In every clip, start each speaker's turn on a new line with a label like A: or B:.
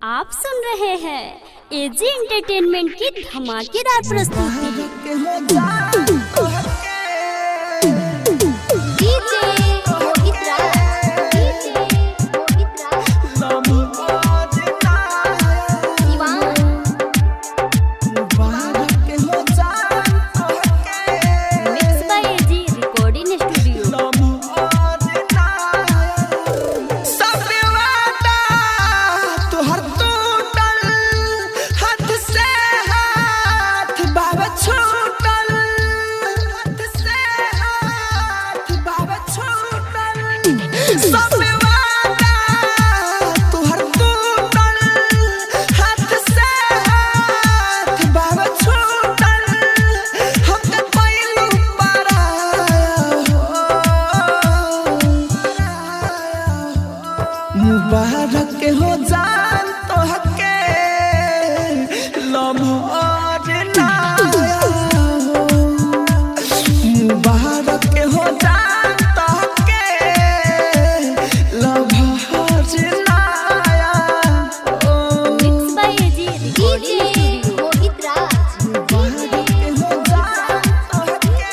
A: आप सुन रहे हैं एजी एंटरटेनमेंट की धमाकेदार प्रस्तुति।
B: मुबारक हो जान तो हके लम्हार नाया हो। मुबारक हो जान तो हके लम्हार नाया हो।
A: मिक्स बाय एजी रिकॉर्डिंग मोहित राज।
B: मुबारक हो जान तो हके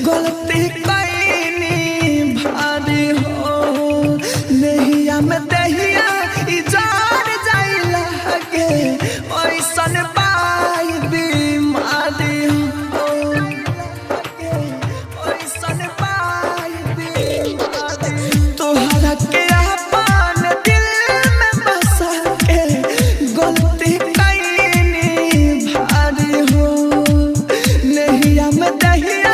B: गलती कैनी भारी हो नहिया में दहिया इजार जाई लगे ऐसन पाई बीमारी हो ऐसन पाई बीमारी तोहरा के अपन दिल में बसा के गलती कैनी भारी हो नहिया में दहिया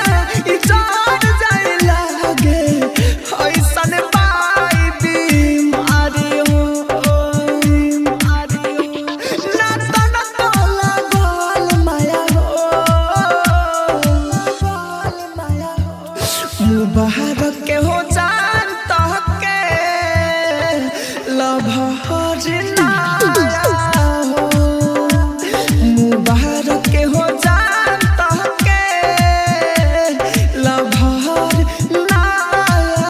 B: मुबारक हो जान तो के लभ